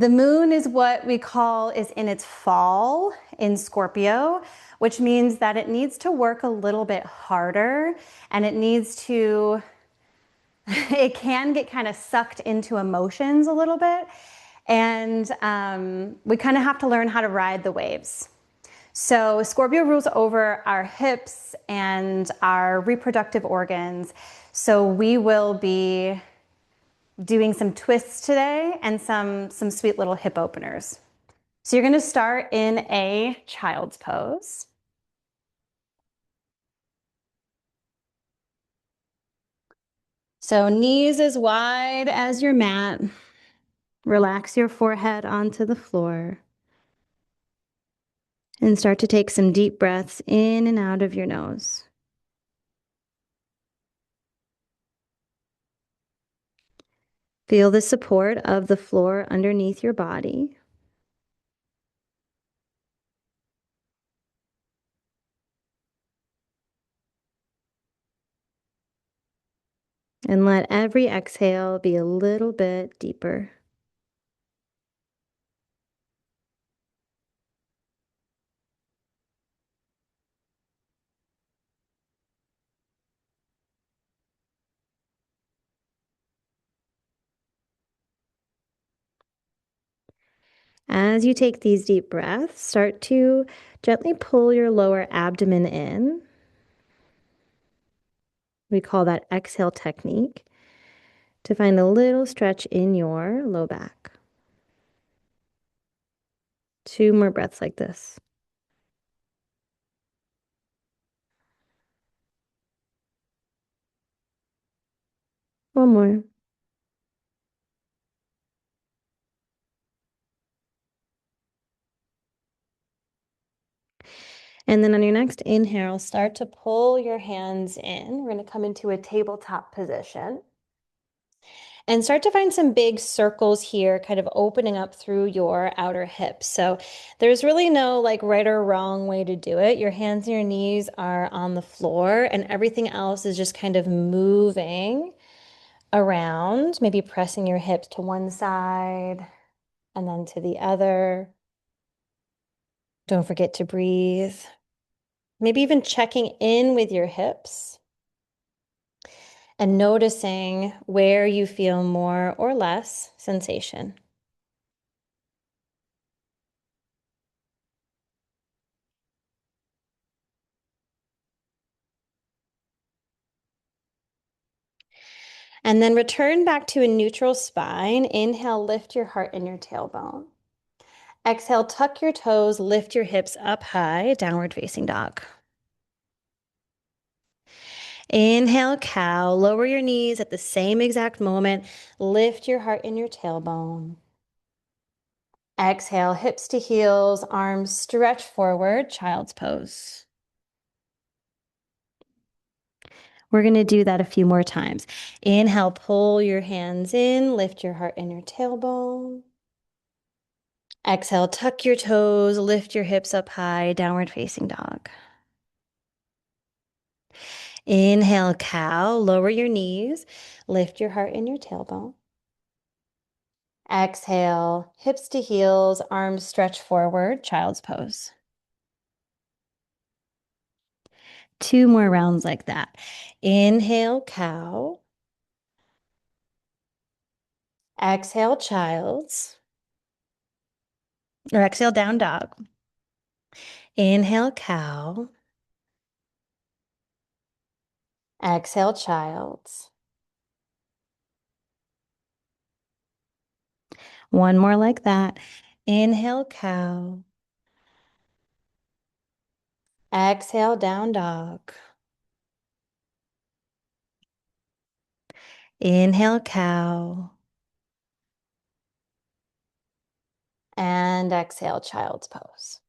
The moon is what we call is in its fall in Scorpio, which means that it needs to work a little bit harder and it can get kind of sucked into emotions a little bit. And we kind of have to learn how to ride the waves. So Scorpio rules over our hips and our reproductive organs. So we will be doing some twists today and some sweet little hip openers. So you're going to start in a child's pose. So knees as wide as your mat. Relax your forehead onto the floor. And start to take some deep breaths in and out of your nose. Feel the support of the floor underneath your body. And let every exhale be a little bit deeper. As you take these deep breaths, start to gently pull your lower abdomen in. We call that exhale technique to find a little stretch in your low back. 2 more breaths like this. One more. And then on your next inhale, start to pull your hands in. We're going to come into a tabletop position. And start to find some big circles here, kind of opening up through your outer hips. So there's really no like right or wrong way to do it. Your hands and your knees are on the floor and everything else is just kind of moving around, maybe pressing your hips to one side and then to the other. Don't forget to breathe. Maybe even checking in with your hips and noticing where you feel more or less sensation. And then return back to a neutral spine. Inhale, lift your heart and your tailbone. Exhale, tuck your toes, lift your hips up high, downward facing dog. Inhale, cow, lower your knees at the same exact moment. Lift your heart and your tailbone. Exhale, hips to heels, arms stretch forward, child's pose. We're going to do that a few more times. Inhale, pull your hands in, lift your heart and your tailbone. Exhale, tuck your toes, lift your hips up high, downward facing dog. Inhale, cow, lower your knees, lift your heart and your tailbone. Exhale, hips to heels, arms stretch forward, child's pose. 2 more rounds like that. Inhale, cow. Exhale, child's. Or exhale, down dog. Inhale, cow. Exhale, child's. One more like that. Inhale, cow. Exhale, down dog. Inhale, cow. And exhale, child's pose.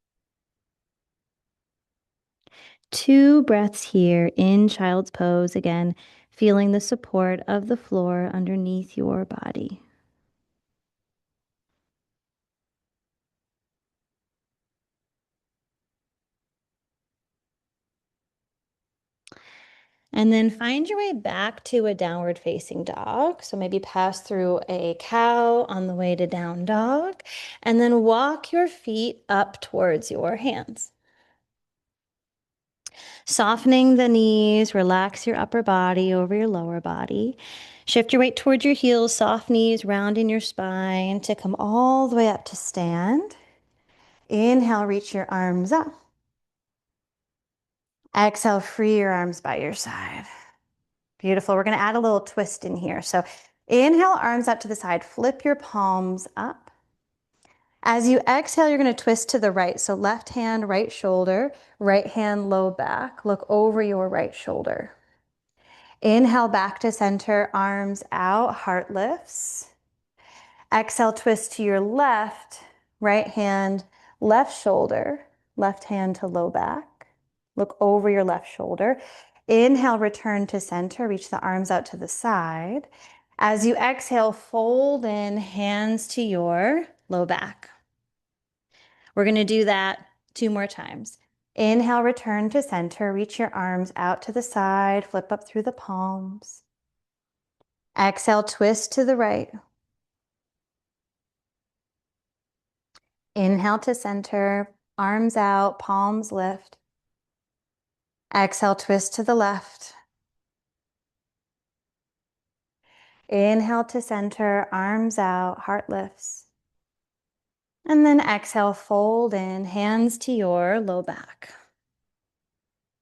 2 breaths here in child's pose. Again, feeling the support of the floor underneath your body. And then find your way back to a downward facing dog. So maybe pass through a cow on the way to down dog, and then walk your feet up towards your hands. Softening the knees, relax your upper body over your lower body. Shift your weight towards your heels, soft knees, rounding your spine to come all the way up to stand. Inhale, reach your arms up. Exhale, free your arms by your side. Beautiful. We're going to add a little twist in here. So inhale, arms out to the side. Flip your palms up. As you exhale, you're going to twist to the right. So left hand, right shoulder, right hand, low back. Look over your right shoulder. Inhale back to center, arms out, heart lifts. Exhale, twist to your left, right hand, left shoulder, left hand to low back. Look over your left shoulder. Inhale, return to center, reach the arms out to the side. As you exhale, fold in, hands to your low back. We're going to do that 2 more times. Inhale, return to center, reach your arms out to the side, flip up through the palms. Exhale, twist to the right. Inhale to center, arms out, palms lift. Exhale, twist to the left. Inhale to center, arms out, heart lifts. And then exhale, fold in, hands to your low back.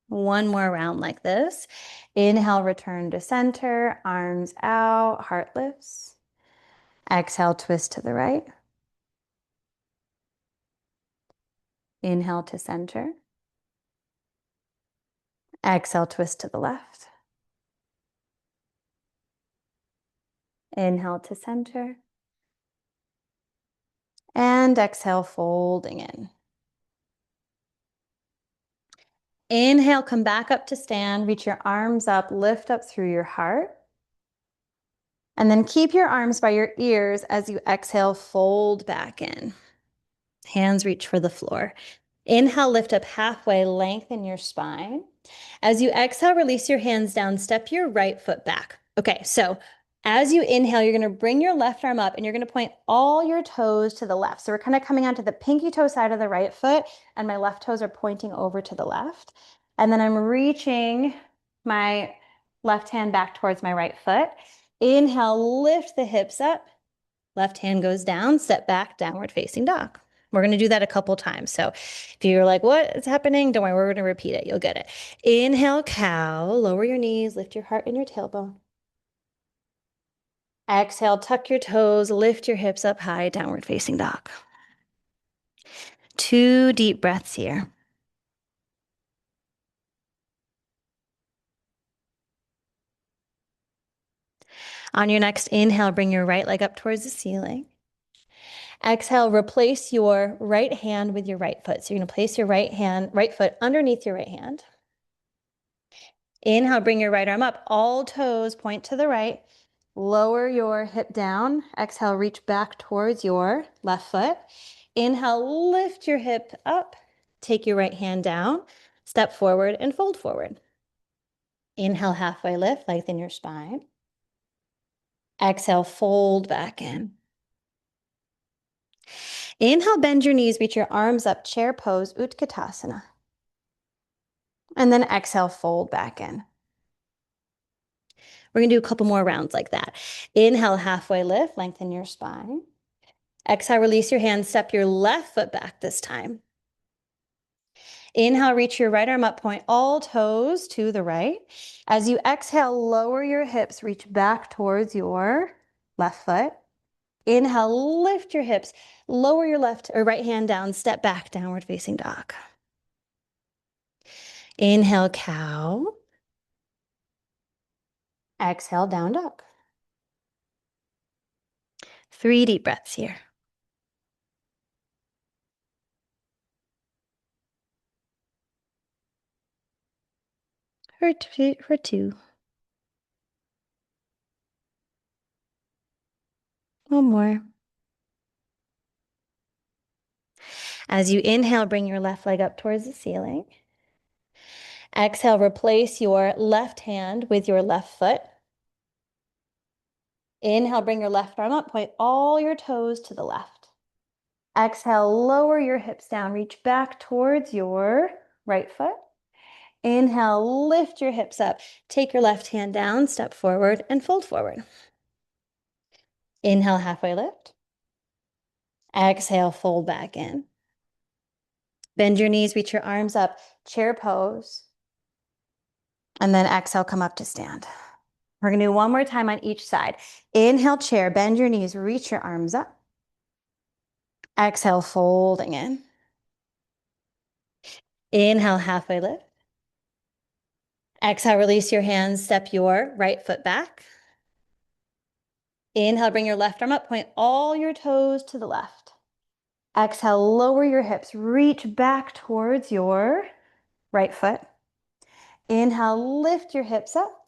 One more round like this. Inhale, return to center, arms out, heart lifts. Exhale, twist to the right. Inhale to center. Exhale, twist to the left. Inhale to center. And exhale, folding in. Inhale, come back up to stand. Reach your arms up, lift up through your heart. And then keep your arms by your ears as you exhale, fold back in. Hands reach for the floor. Inhale, lift up halfway, lengthen your spine. As you exhale, release your hands down, step your right foot back. Okay, so as you inhale, you're gonna bring your left arm up and you're gonna point all your toes to the left. So we're kind of coming onto the pinky toe side of the right foot and my left toes are pointing over to the left. And then I'm reaching my left hand back towards my right foot. Inhale, lift the hips up. Left hand goes down, step back, downward facing dog. We're going to do that a couple times. So if you're like, what is happening? Don't worry, we're going to repeat it. You'll get it. Inhale, cow, lower your knees, lift your heart and your tailbone. Exhale, tuck your toes, lift your hips up high, downward facing dog. 2 deep breaths here. On your next inhale, bring your right leg up towards the ceiling. Exhale, replace your right hand with your right foot. So you're going to place your right foot underneath your right hand. Inhale, bring your right arm up. All toes point to the right. Lower your hip down. Exhale, reach back towards your left foot. Inhale, lift your hip up. Take your right hand down. Step forward and fold forward. Inhale, halfway lift, lengthen your spine. Exhale, fold back in. Inhale, bend your knees, reach your arms up, chair pose, Utkatasana. And then exhale, fold back in. We're going to do a couple more rounds like that. Inhale, halfway lift, lengthen your spine. Exhale, release your hands, step your left foot back this time. Inhale, reach your right arm up, point all toes to the right. As you exhale, lower your hips, reach back towards your left foot. Inhale, lift your hips, lower your left or right hand down, step back, downward facing dog. Inhale, cow. Exhale, down dog. 3 deep breaths here. For 2. One more. As you inhale, bring your left leg up towards the ceiling. Exhale, replace your left hand with your left foot. Inhale, bring your left arm up, point all your toes to the left. Exhale, lower your hips down, reach back towards your right foot. Inhale, lift your hips up, take your left hand down, step forward and fold forward. Inhale, halfway lift. Exhale, fold back in. Bend your knees, reach your arms up, chair pose. And then exhale, come up to stand. We're gonna do one more time on each side. Inhale, chair, bend your knees, reach your arms up. Exhale, folding in. Inhale, halfway lift. Exhale, release your hands, step your right foot back. Inhale, bring your left arm up, point all your toes to the left. Exhale, lower your hips, reach back towards your right foot. Inhale, lift your hips up.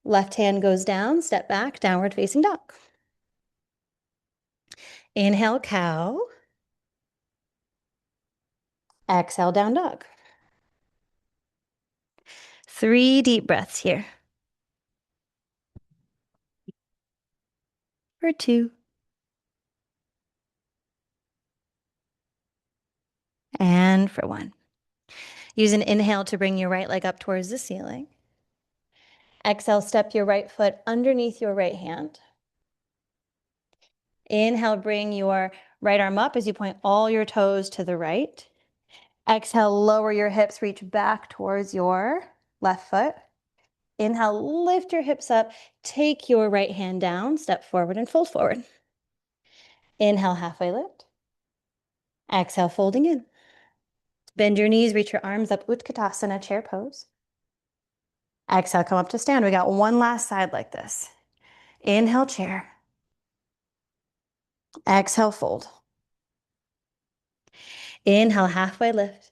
Left hand goes down, step back, downward facing dog. Inhale, cow. Exhale, down dog. 3 deep breaths here. For 2. And for 1. Use an inhale to bring your right leg up towards the ceiling. Exhale, step your right foot underneath your right hand. Inhale, bring your right arm up as you point all your toes to the right. Exhale, lower your hips, reach back towards your left foot. Inhale, lift your hips up, take your right hand down, step forward and fold forward. Inhale, halfway lift. Exhale, folding in. Bend your knees, reach your arms up, Utkatasana, chair pose. Exhale, come up to stand. We got one last side like this. Inhale, chair. Exhale, fold. Inhale, halfway lift.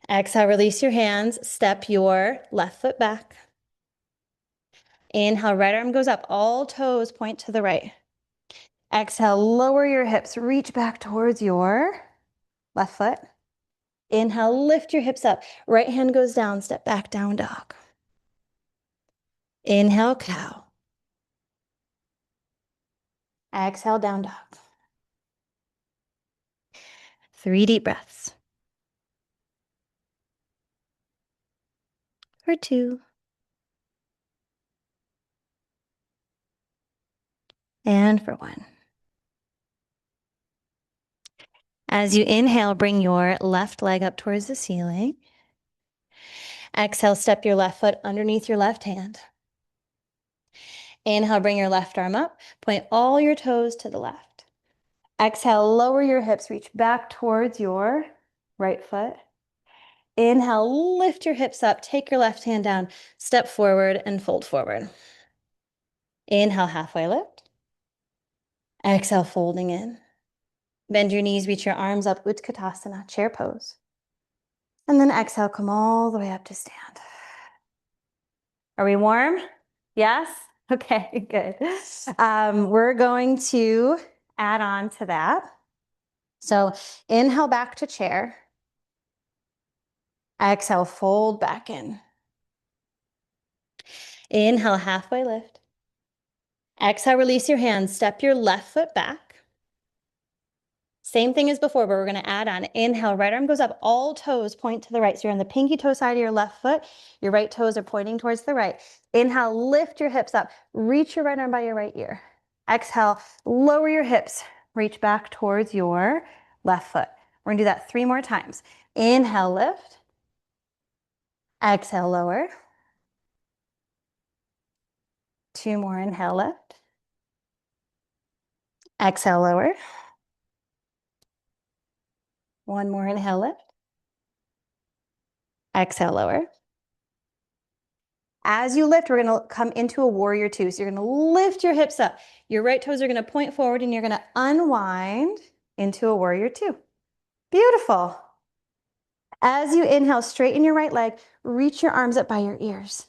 Exhale, release your hands, step your left foot back. Inhale, right arm goes up, all toes point to the right. Exhale, lower your hips, reach back towards your left foot. Inhale, lift your hips up, right hand goes down, step back, down dog. Inhale, cow. Exhale, down dog. 3 deep breaths. For 2. And for 1. As you inhale, bring your left leg up towards the ceiling. Exhale, step your left foot underneath your left hand. Inhale, bring your left arm up, point all your toes to the left. Exhale, lower your hips, reach back towards your right foot. Inhale, lift your hips up, take your left hand down, step forward and fold forward. Inhale, halfway lift. Exhale, folding in. Bend your knees, reach your arms up, Utkatasana, chair pose. And then exhale, come all the way up to stand. Are we warm? Yes? Okay, good. We're going to add on to that. So inhale back to chair. Exhale, fold back in. Inhale, halfway lift. Exhale, release your hands. Step your left foot back. Same thing as before, but we're going to add on. Inhale, right arm goes up, all toes point to the right. So you're on the pinky toe side of your left foot. Your right toes are pointing towards the right. Inhale, lift your hips up. Reach your right arm by your right ear. Exhale, lower your hips. Reach back towards your left foot. We're going to do that 3 more times. Inhale, lift. Exhale, lower. 2 more, inhale, lift. Exhale, lower. 1 more, inhale, lift. Exhale, lower. As you lift, we're going to come into a warrior 2. So you're going to lift your hips up. Your right toes are going to point forward and you're going to unwind into a warrior 2. Beautiful. As you inhale, straighten your right leg, reach your arms up by your ears.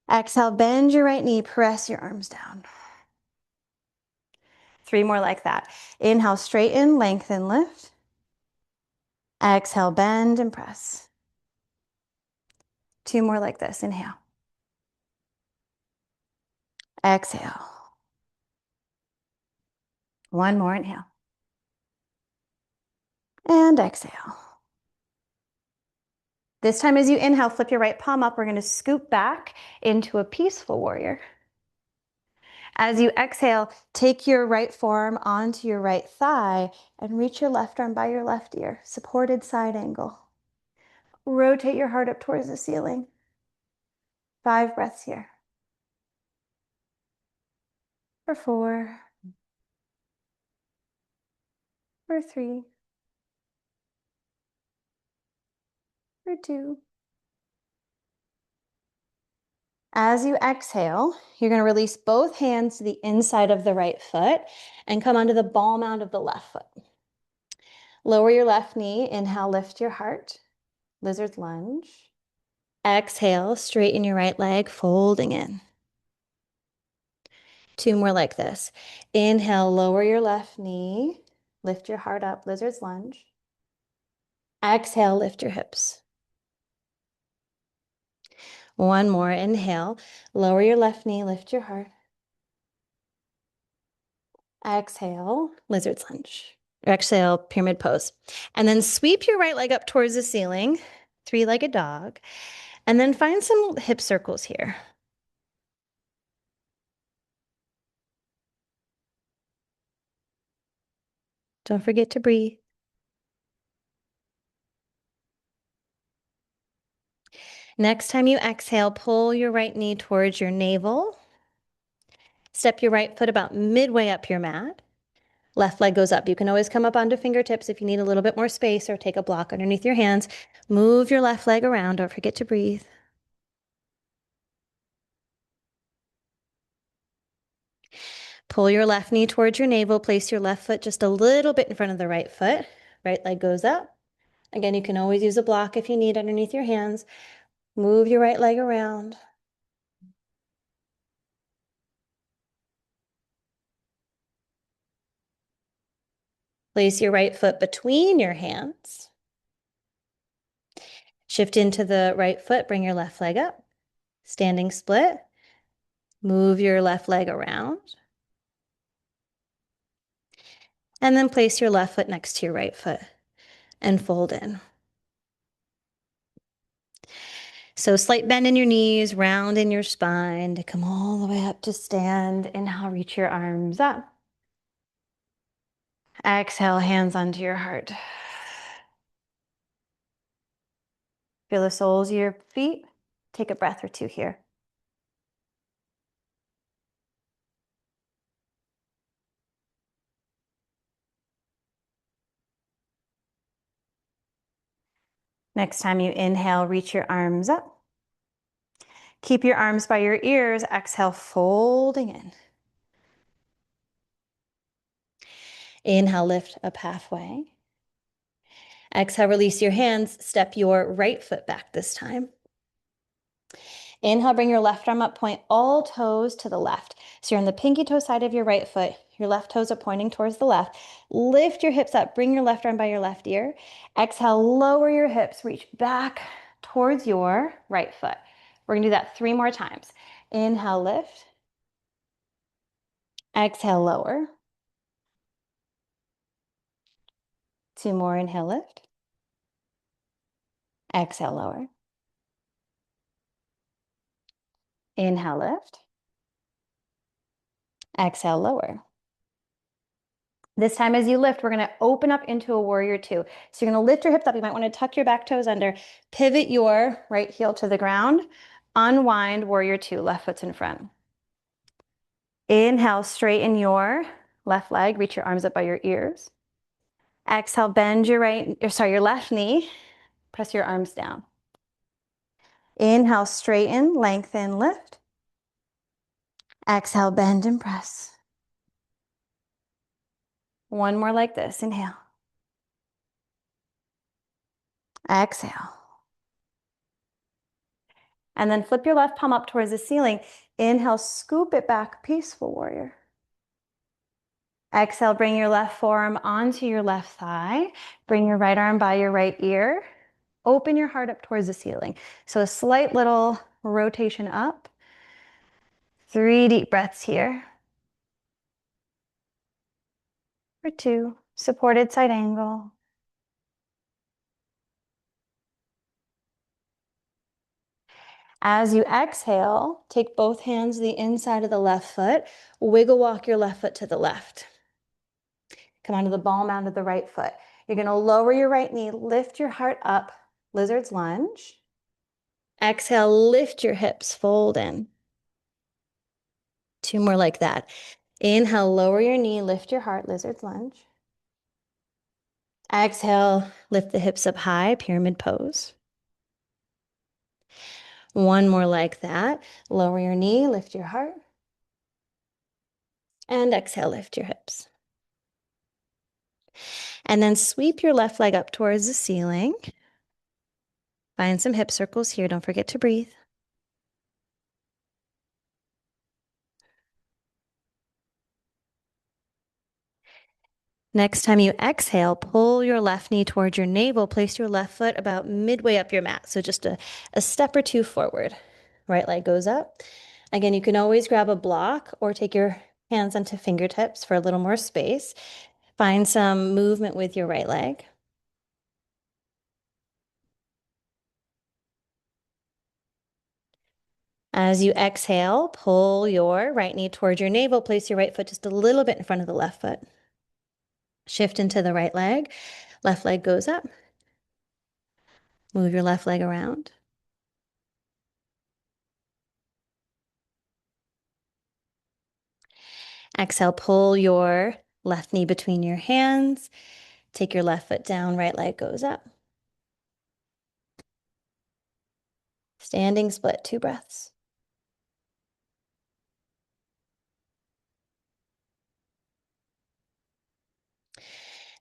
Exhale, bend your right knee, press your arms down. 3 more like that. Inhale, straighten, lengthen, lift. Exhale, bend and press. 2 more like this. Inhale. Exhale. 1 more. Inhale. And exhale. This time as you inhale, flip your right palm up. We're going to scoop back into a peaceful warrior. As you exhale, take your right forearm onto your right thigh and reach your left arm by your left ear, supported side angle. Rotate your heart up towards the ceiling. 5 breaths here. For 4. For 3. For 2. As you exhale, you're going to release both hands to the inside of the right foot and come onto the ball mound of the left foot. Lower your left knee. Inhale, lift your heart. Lizard's lunge. Exhale, straighten your right leg, folding in. 2 more like this. Inhale, lower your left knee. Lift your heart up, lizard's lunge. Exhale, lift your hips. 1 more. Inhale, lower your left knee, lift your heart. Exhale, lizard's lunge. Exhale, pyramid pose. And then sweep your right leg up towards the ceiling, 3-legged dog. And then find some hip circles here. Don't forget to breathe. Next time you exhale, pull your right knee towards your navel. Step your right foot about midway up your mat. Left leg goes up. You can always come up onto fingertips if you need a little bit more space or take a block underneath your hands. Move your left leg around. Don't forget to breathe. Pull your left knee towards your navel. Place your left foot just a little bit in front of the right foot. Right leg goes up. Again, you can always use a block if you need underneath your hands. Move your right leg around. Place your right foot between your hands. Shift into the right foot. Bring your left leg up. Standing split. Move your left leg around. And then place your left foot next to your right foot and fold in. So slight bend in your knees, round in your spine to come all the way up to stand. Inhale, reach your arms up. Exhale, hands onto your heart. Feel the soles of your feet. Take a breath or 2 here. Next time you inhale, reach your arms up. Keep your arms by your ears. Exhale, folding in. Inhale, lift up halfway. Exhale, release your hands. Step your right foot back this time. Inhale, bring your left arm up, point all toes to the left. So you're on the pinky toe side of your right foot. Your left toes are pointing towards the left. Lift your hips up, bring your left arm by your left ear. Exhale, lower your hips, reach back towards your right foot. We're gonna do that 3 more times. Inhale, lift. Exhale, lower. 2 more, inhale, lift. Exhale, lower. Inhale, lift. Exhale, lower. This time as you lift, we're going to open up into a warrior 2. So you're going to lift your hips up. You might want to tuck your back toes under. Pivot your right heel to the ground. Unwind, warrior 2. Left foot's in front. Inhale, straighten your left leg. Reach your arms up by your ears. Exhale, bend your your left knee. Press your arms down. Inhale, straighten, lengthen, lift. Exhale, bend and press. 1 more like this. Inhale. Exhale. And then flip your left palm up towards the ceiling. Inhale, scoop it back, peaceful warrior. Exhale, bring your left forearm onto your left thigh. Bring your right arm by your right ear. Open your heart up towards the ceiling. So a slight little rotation up. 3 deep breaths here. For 2, supported side angle. As you exhale, take both hands to the inside of the left foot. Wiggle walk your left foot to the left. Come onto the ball mound of the right foot. You're going to lower your right knee, lift your heart up, lizard's lunge. Exhale, lift your hips, fold in. 2 more like that. Inhale, lower your knee, lift your heart, lizard's lunge. Exhale, lift the hips up high, pyramid pose. 1 more like that. Lower your knee, lift your heart. And exhale, lift your hips. And then sweep your left leg up towards the ceiling. Find some hip circles here. Don't forget to breathe. Next time you exhale, pull your left knee towards your navel. Place your left foot about midway up your mat. So just a step or 2 forward. Right leg goes up. Again, you can always grab a block or take your hands onto fingertips for a little more space. Find some movement with your right leg. As you exhale, pull your right knee towards your navel. Place your right foot just a little bit in front of the left foot. Shift into the right leg. Left leg goes up. Move your left leg around. Exhale, pull your left knee between your hands. Take your left foot down, right leg goes up. Standing split, 2 breaths.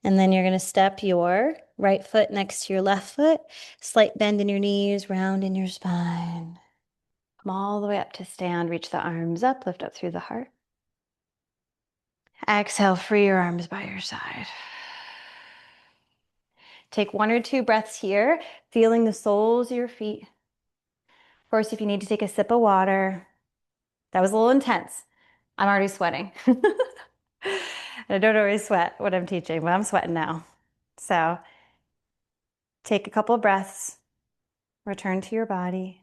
And then you're going to step your right foot next to your left foot. Slight bend in your knees, round in your spine. Come all the way up to stand. Reach the arms up, lift up through the heart. Exhale, free your arms by your side. Take 1 or 2 breaths here, feeling the soles of your feet. Of course, if you need to take a sip of water, that was a little intense. I'm already sweating. I don't always sweat when I'm teaching, but I'm sweating now. So take a couple of breaths, return to your body.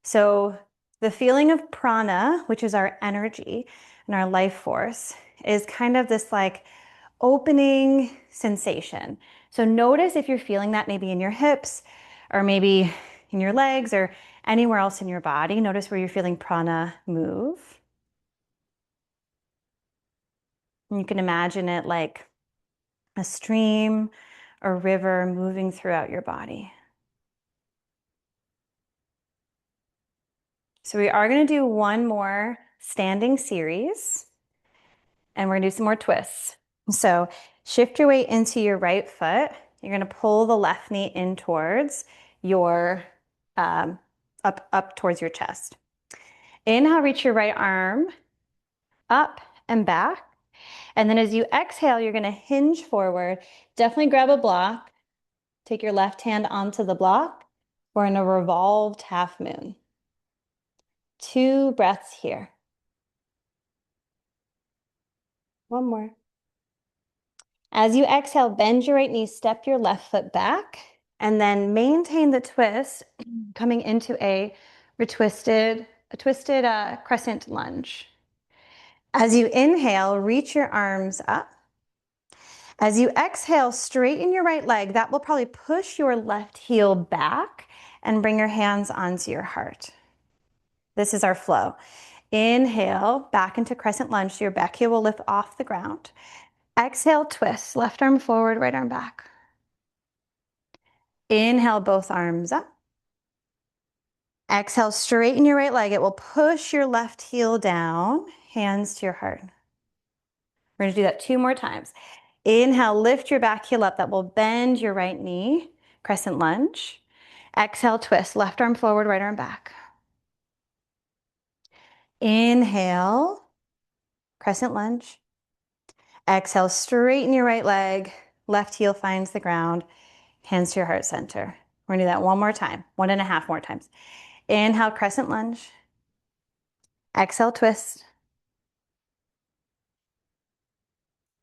So the feeling of prana, which is our energy and our life force, is kind of this like opening sensation. So notice if you're feeling that maybe in your hips or maybe in your legs or anywhere else in your body. Notice where you're feeling prana move. And you can imagine it like a stream or river moving throughout your body. So we are going to do 1 more standing series, and we're going to do some more twists. So shift your weight into your right foot. You're going to pull the left knee in towards your, up towards your chest. Inhale, reach your right arm up and back. And then as you exhale, you're going to hinge forward. Definitely grab a block. Take your left hand onto the block. We're in a revolved half moon. 2 breaths here. 1 more. As you exhale, bend your right knee, step your left foot back, and then maintain the twist, coming into a twisted crescent lunge. As you inhale, reach your arms up. As you exhale, straighten your right leg. That will probably push your left heel back and bring your hands onto your heart. This is our flow. Inhale, back into crescent lunge. So your back heel will lift off the ground. Exhale, twist. Left arm forward, right arm back. Inhale, both arms up. Exhale, straighten your right leg. It will push your left heel down, hands to your heart. We're going to do that 2 more times. Inhale, lift your back heel up. That will bend your right knee, crescent lunge. Exhale, twist. Left arm forward, right arm back. Inhale, crescent lunge. Exhale, straighten your right leg. Left heel finds the ground. hands to your heart center. We're gonna do that one more time, 1.5 more times. Inhale, crescent lunge. Exhale, twist.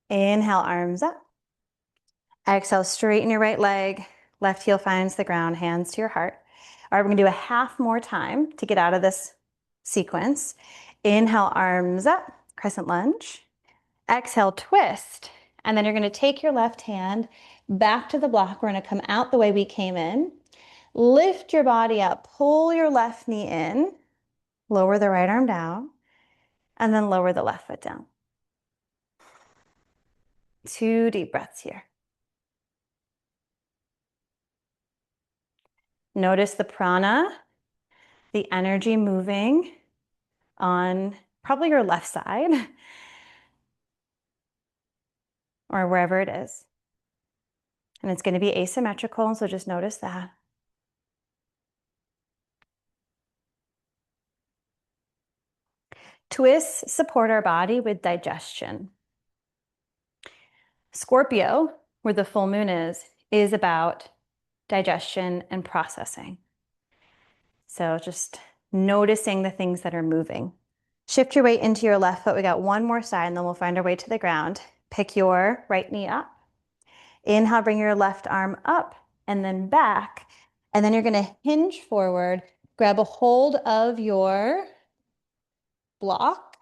Inhale, arms up. Exhale, straighten your right leg. Left heel finds the ground, hands to your heart. All right, we're gonna do a half more time to get out of this sequence. Inhale, arms up, crescent lunge. Exhale, twist. And then you're gonna take your left hand back to the block. We're gonna come out the way we came in. Lift your body up, pull your left knee in, lower the right arm down, and then lower the left foot down. 2 deep breaths here. Notice the prana, the energy moving on probably your left side or wherever it is. And it's going to be asymmetrical, so just notice that. Twists support our body with digestion. Scorpio, where the full moon is about digestion and processing. So just noticing the things that are moving. Shift your weight into your left foot. We got one more side, and then we'll find our way to the ground. Pick your right knee up. Inhale, bring your left arm up and then back. And then you're going to hinge forward, grab a hold of your block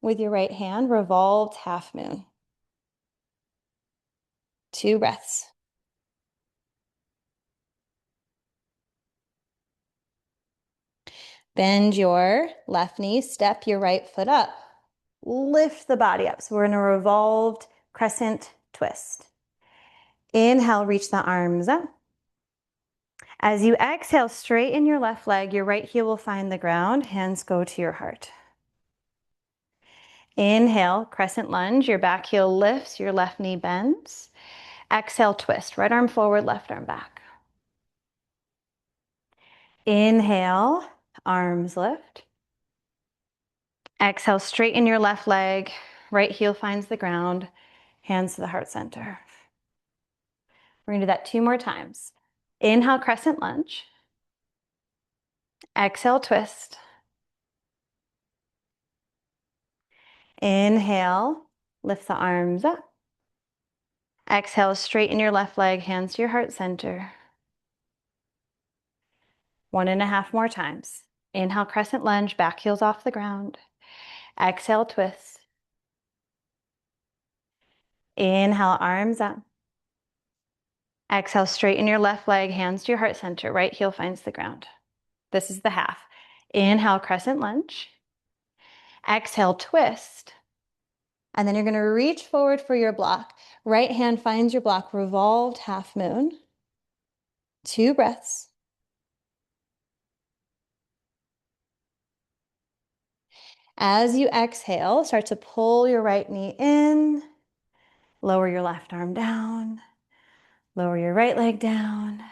with your right hand, revolved half moon. 2 breaths. Bend your left knee, step your right foot up. Lift the body up. So we're in a revolved crescent twist. Inhale, reach the arms up. As you exhale, straighten your left leg. Your right heel will find the ground. Hands go to your heart. Inhale, crescent lunge. Your back heel lifts, your left knee bends. Exhale, twist. Right arm forward, left arm back. Inhale, arms lift. Exhale, straighten your left leg. Right heel finds the ground. Hands to the heart center. We're gonna do that 2 more times. Inhale, crescent lunge. Exhale, twist. Inhale, lift the arms up. Exhale, straighten your left leg, hands to your heart center. 1.5 more times. Inhale, crescent lunge, back heels off the ground. Exhale, twist. Inhale, arms up. Exhale, straighten your left leg, hands to your heart center. Right heel finds the ground. This is the half. Inhale, crescent lunge. Exhale, twist. And then you're going to reach forward for your block. Right hand finds your block, revolved half moon. 2 breaths. As you exhale, start to pull your right knee in, lower your left arm down, lower your right leg down.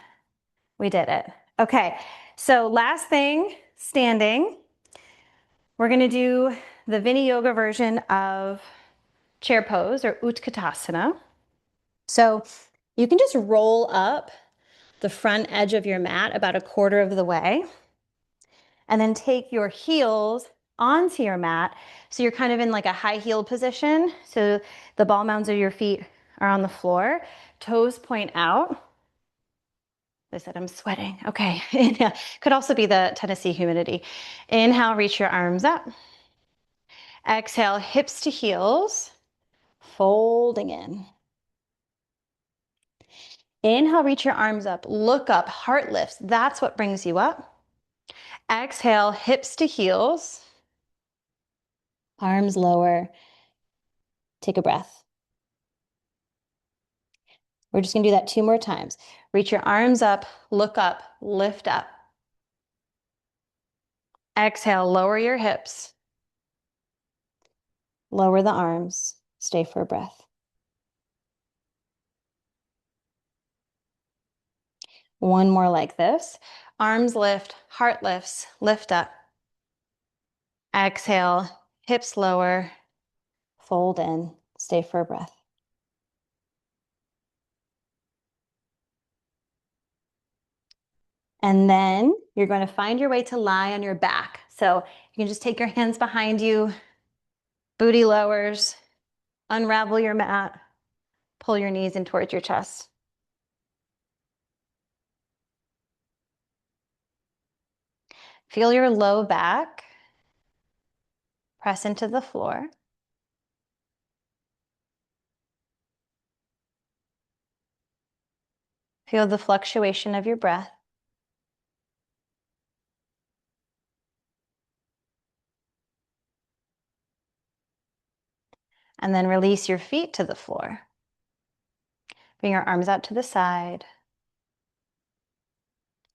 We did it. Okay, so last thing, standing. We're gonna do the Viniyoga version of chair pose or Utkatasana. So you can just roll up the front edge of your mat about 1/4 of the way and then take your heels onto your mat. So you're kind of in like a high heel position. So the ball mounds of your feet are on the floor. Toes point out. They said I'm sweating. Okay. Inhale. Could also be the Tennessee humidity. Inhale, reach your arms up. Exhale, hips to heels, folding in. Inhale, reach your arms up. Look up, heart lifts. That's what brings you up. Exhale, hips to heels. Arms lower. Take a breath. We're just gonna do that 2 more times. Reach your arms up, look up, lift up. Exhale, lower your hips. Lower the arms. Stay for a breath. One more like this. Arms lift, heart lifts, lift up. Exhale, hips lower, fold in, stay for a breath. And then you're going to find your way to lie on your back. So you can just take your hands behind you, booty lowers, unravel your mat, pull your knees in towards your chest. Feel your low back press into the floor. Feel the fluctuation of your breath. And then release your feet to the floor. Bring your arms out to the side.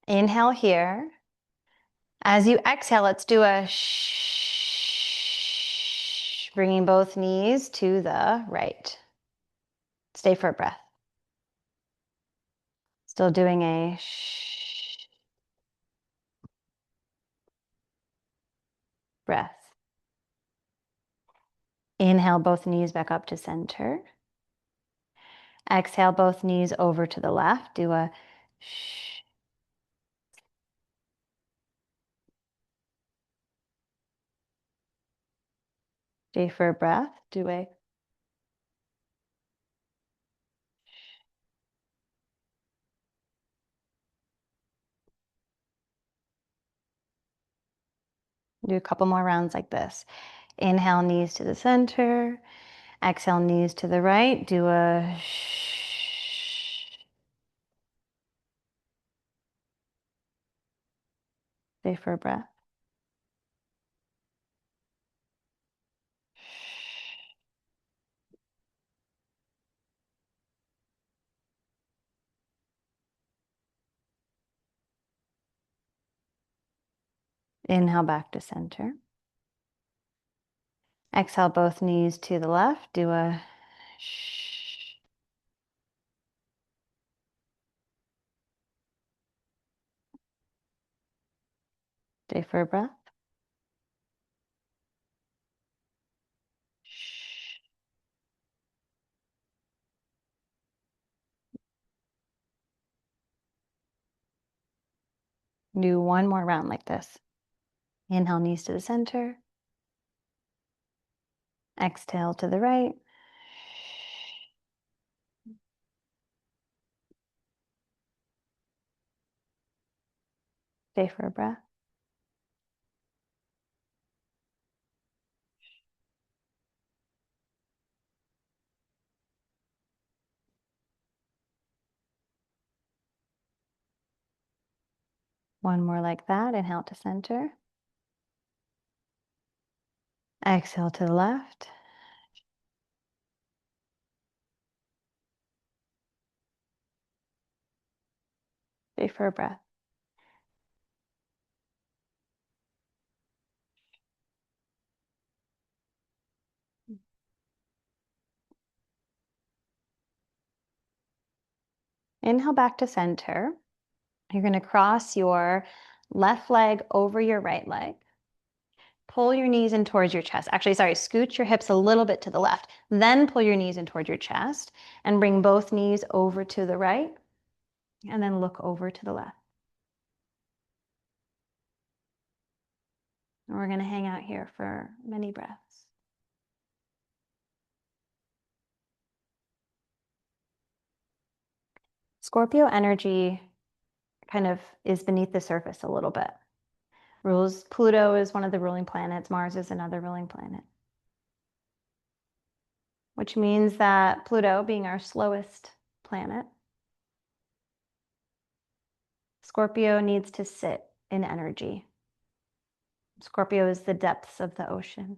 Inhale here. As you exhale, let's do a shh, bringing both knees to the right. Stay for a breath. Still doing a shh, breath. Inhale, both knees back up to center. Exhale, both knees over to the left. Do a shh. Stay for a breath. Do a do a couple more rounds like this. Inhale, knees to the center. Exhale, knees to the right. Do a shh. Stay for a breath. Inhale back to center. Exhale, both knees to the left. Do a shh. Stay for a breath. Do one more round like this. Inhale, knees to the center. Exhale to the right. Stay for a breath. One more like that. Inhale to center. Exhale to the left. Stay for a breath. Inhale back to center. You're going to cross your left leg over your right leg. Pull your knees in towards your chest. Actually, sorry, scoot your hips a little bit to the left. Then pull your knees in towards your chest and bring both knees over to the right. And then look over to the left. And we're going to hang out here for many breaths. Scorpio energy kind of is beneath the surface a little bit. Pluto is one of the ruling planets. Mars is another ruling planet. Which means that Pluto, being our slowest planet, Scorpio needs to sit in energy. Scorpio is the depths of the ocean.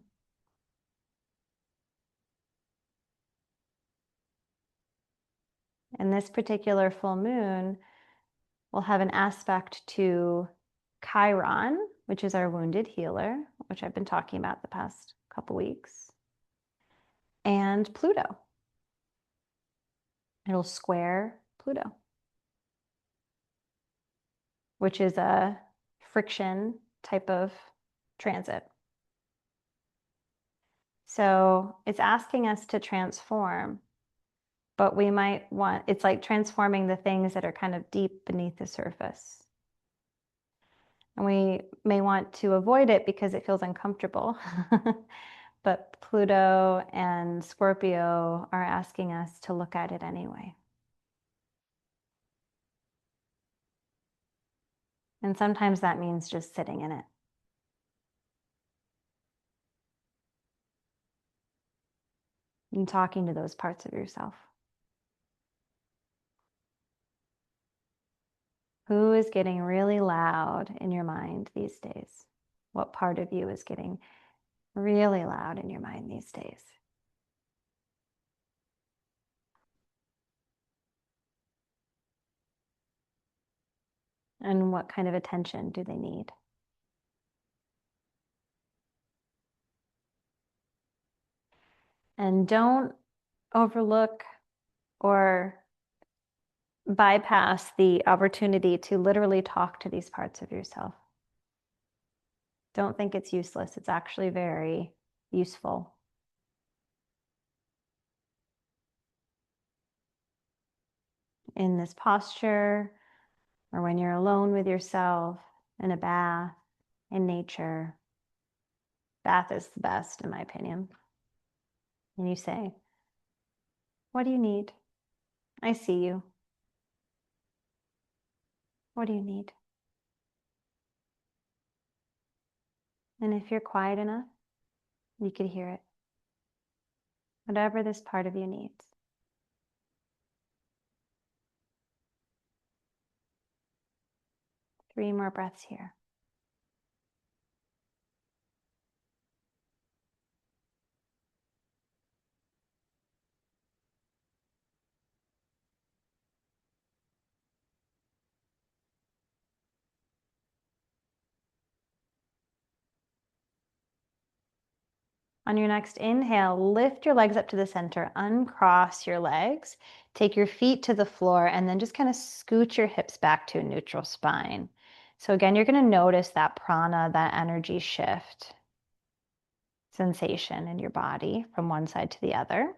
And this particular full moon will have an aspect to Chiron, which is our wounded healer, which I've been talking about the past couple weeks, and Pluto. It'll square Pluto, which is a friction type of transit. So it's asking us to transform, but we might want, it's like transforming the things that are kind of deep beneath the surface. And we may want to avoid it because it feels uncomfortable. But Pluto and Scorpio are asking us to look at it anyway. And sometimes that means just sitting in it. And talking to those parts of yourself. Who is getting really loud in your mind these days? What part of you is getting really loud in your mind these days? And what kind of attention do they need? And don't overlook or bypass the opportunity to literally talk to these parts of yourself. Don't think it's useless. It's actually very useful. In this posture, or when you're alone with yourself, in a bath, in nature. Bath is the best, in my opinion. And you say, what do you need? I see you. What do you need? And if you're quiet enough, you could hear it. Whatever this part of you needs. Three more breaths here. On your next inhale, lift your legs up to the center, uncross your legs, take your feet to the floor, and then just kind of scoot your hips back to a neutral spine. So again, you're going to notice that prana, that energy shift sensation in your body from one side to the other.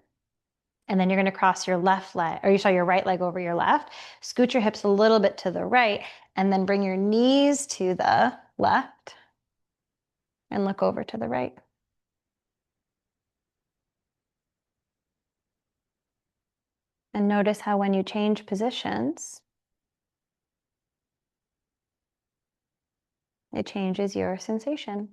And then you're going to cross your left leg, or your right leg over your left, scoot your hips a little bit to the right, and then bring your knees to the left and look over to the right. And notice how when you change positions, it changes your sensation.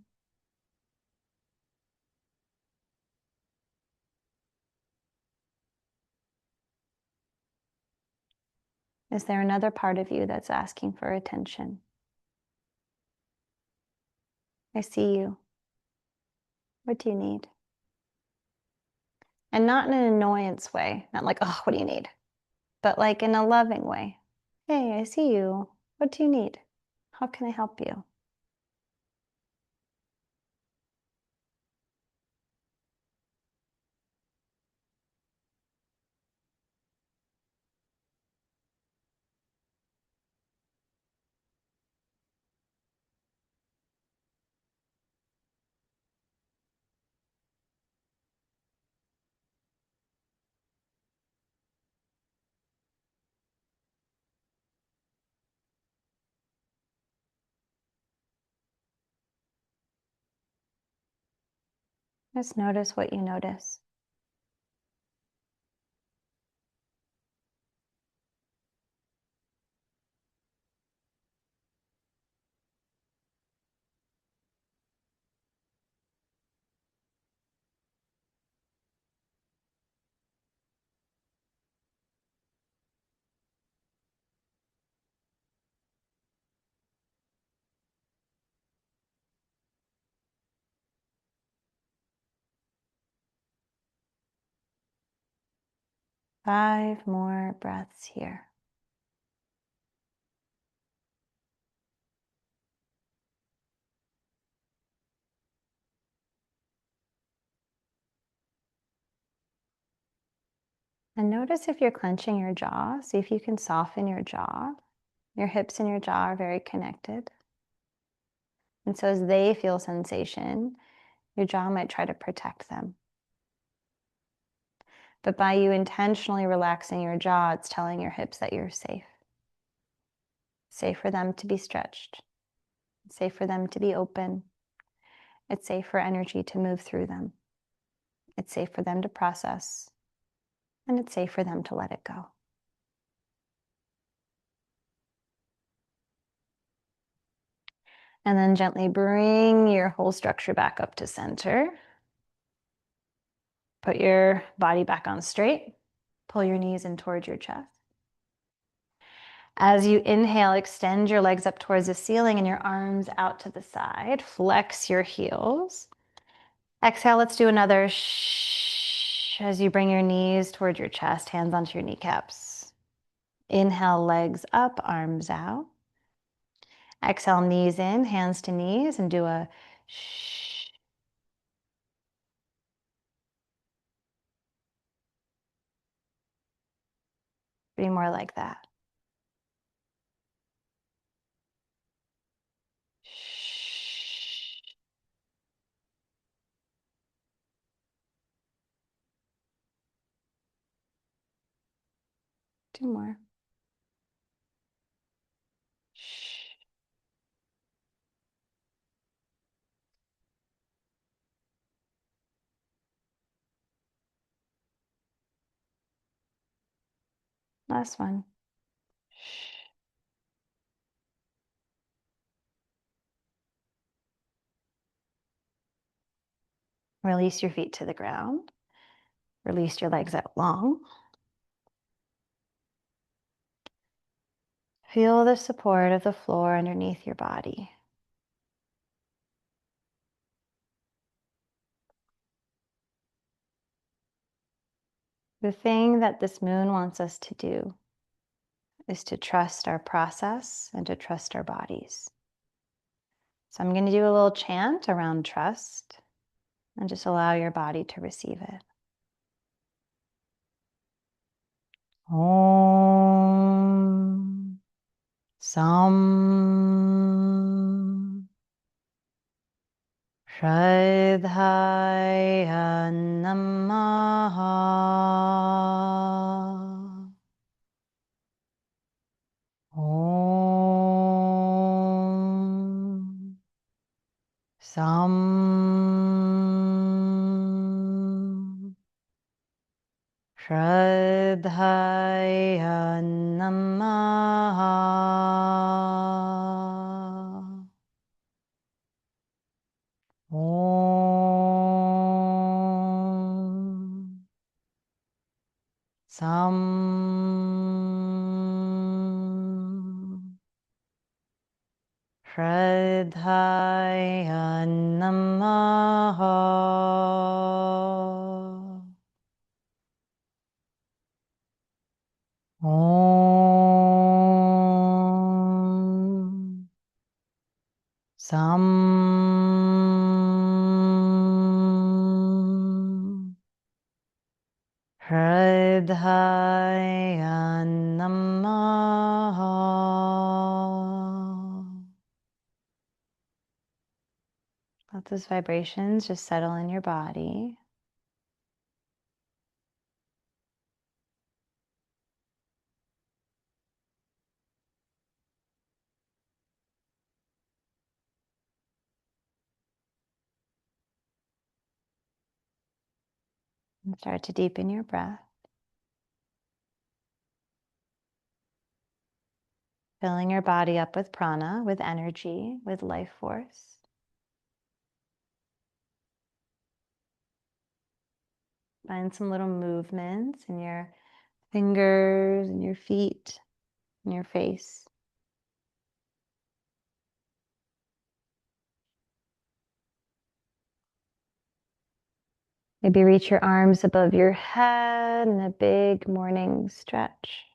Is there another part of you that's asking for attention? I see you. What do you need? And not in an annoyance way, not like, oh, what do you need? But like in a loving way. Hey, I see you. What do you need? How can I help you? Just notice what you notice. Five more breaths here. And notice if you're clenching your jaw. See if you can soften your jaw. Your hips and your jaw are very connected. And so as they feel sensation, your jaw might try to protect them. But by you intentionally relaxing your jaw, it's telling your hips that you're safe. Safe for them to be stretched. It's safe for them to be open. It's safe for energy to move through them. It's safe for them to process. And it's safe for them to let it go. And then gently bring your whole structure back up to center. Put your body back on straight. Pull your knees in towards your chest. As you inhale, extend your legs up towards the ceiling and your arms out to the side. Flex your heels. Exhale, let's do another shh as you bring your knees towards your chest, hands onto your kneecaps. Inhale, legs up, arms out. Exhale, knees in, hands to knees, and do a shh. Three more like that. Shh. Two more. Shh. Last one. Shh. Release your feet to the ground. Release your legs out long. Feel the support of the floor underneath your body. The thing that this moon wants us to do is to trust our process and to trust our bodies. So I'm going to do a little chant around trust and just allow your body to receive it. Om Sam Shraddhaya Namaha. Om Sam Shraddhaya Namaha. Om Sam Shraddhaya Namaha. Om Sam Shraddhaya Namaha. Let those vibrations just settle in your body. And start to deepen your breath, filling your body up with prana, with energy, with life force. Find some little movements in your fingers and your feet and your face. Maybe reach your arms above your head in a big morning stretch.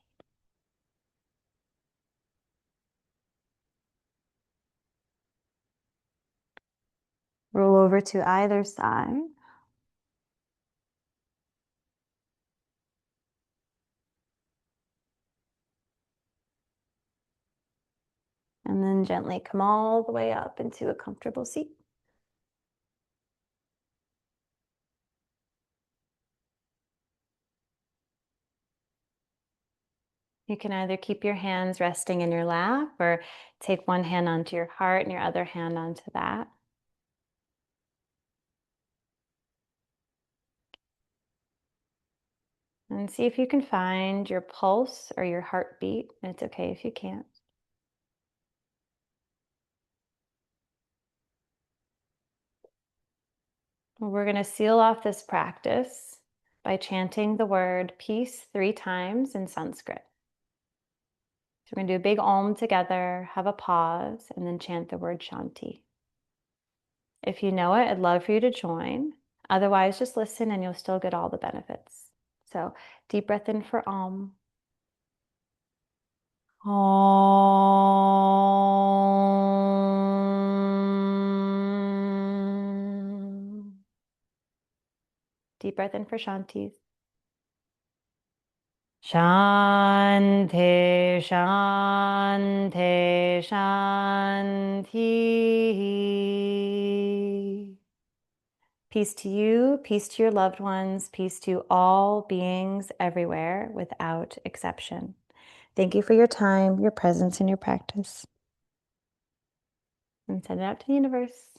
Roll over to either side. And then gently come all the way up into a comfortable seat. You can either keep your hands resting in your lap or take one hand onto your heart and your other hand onto that. And see if you can find your pulse or your heartbeat. It's okay if you can't. We're going to seal off this practice by chanting the word peace 3 times in Sanskrit. So we're going to do a big Om together, have a pause, and then chant the word Shanti. If you know it, I'd love for you to join. Otherwise, just listen and you'll still get all the benefits. So deep breath in for Om. Om. Deep breath in for Shanti. Shanti, Shanti, Shanti. Peace to you, peace to your loved ones, peace to all beings everywhere without exception. Thank you for your time, your presence, and your practice. And send it out to the universe.